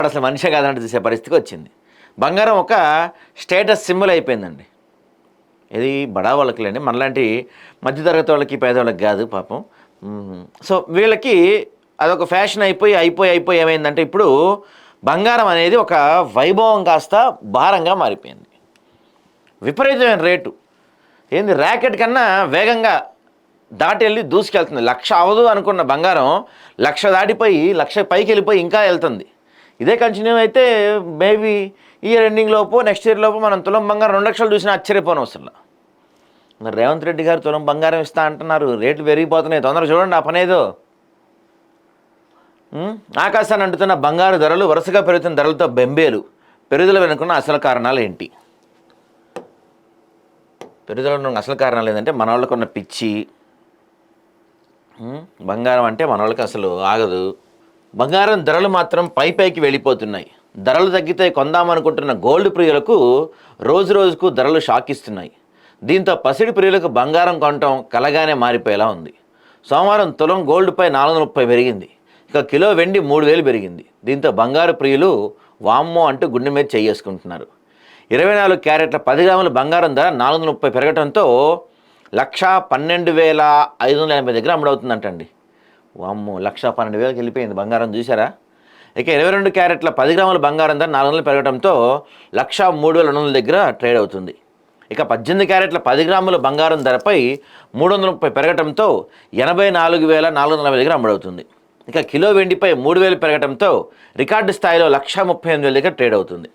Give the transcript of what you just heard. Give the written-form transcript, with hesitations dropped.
అసలు మనిషే కాదంటే చూసే పరిస్థితికి వచ్చింది. బంగారం ఒక స్టేటస్ సింబల్ అయిపోయిందండి. ఇది బడా వాళ్ళకి లేండి, మనలాంటి మధ్యతరగతి వాళ్ళకి పేదవాళ్ళకి కాదు పాపం. సో వీళ్ళకి అదొక ఫ్యాషన్ అయిపోయి ఏమైందంటే ఇప్పుడు బంగారం అనేది ఒక వైభవం కాస్త భారంగా మారిపోయింది. విపరీతమైన రేటు ఏంది, ర్యాకెట్ కన్నా వేగంగా దాటి వెళ్ళి దూసుకెళ్తుంది. 1,00,000 అవ్వదు అనుకున్న బంగారం 1,00,000 దాటిపోయి 1,00,000 పైకి వెళ్ళిపోయి ఇంకా వెళ్తుంది. ఇదే కంటిన్యూ అయితే మేబీ ఇయర్ ఎండింగ్ లోపు నెక్స్ట్ ఇయర్ లోపు మనం తులం బంగారం 2,00,000 చూసినా ఆశ్చర్యపోను అసలు. మరి రేవంత్ రెడ్డి గారు తులం బంగారం ఇస్తా అంటున్నారు, రేట్లు పెరిగిపోతున్నాయి, తొందరగా చూడండి ఆ పనేదో. ఆకాశాన్ని అంటుతున్న బంగారు ధరలు, వరుసగా పెరుగుతున్న ధరలతో బెంబేలు. పెరుగుదల వెనుకున్న అసలు కారణాలు ఏంటి? పెరుగుదల అసలు కారణాలు ఏంటంటే మన వాళ్ళకు ఉన్న పిచ్చి. బంగారం అంటే మన వాళ్ళకి అసలు ఆగదు. బంగారం ధరలు మాత్రం పైకి వెళ్ళిపోతున్నాయి. ధరలు తగ్గితే కొందామనుకుంటున్న గోల్డ్ ప్రియులకు రోజు రోజుకు ధరలు షాక్ ఇస్తున్నాయి. దీంతో పసిడి ప్రియులకు బంగారం కొనటం కలగానే మారిపోయేలా ఉంది. సోమవారం తులం గోల్డ్పై 430 పెరిగింది. ఇక కిలో వెండి 3,000 పెరిగింది. దీంతో బంగారు ప్రియులు వామ్మో అంటూ గుండె మీద చేసుకుంటున్నారు. 24 క్యారెట్ల 10 గ్రాముల బంగారం ధర 430 పెరగడంతో 1,12,580 దగ్గర అమ్ముడవుతుందంటండి. వామ్మో, 1,12,000కి వెళ్ళిపోయింది బంగారం, చూసారా? ఇక 22 క్యారెట్ల 10 గ్రాముల బంగారం ధర 400 పెరగడంతో 1,03,200 దగ్గర ట్రేడ్ అవుతుంది. ఇక 18 క్యారెట్ల 10 గ్రాముల బంగారం ధరపై 330 పెరగడంతో 84,440 దగ్గర అమ్ముడవుతుంది. ఇక కిలో వెండిపై 3,000 పెరగడంతో రికార్డు స్థాయిలో 1,38,000 దగ్గర ట్రేడ్ అవుతుంది.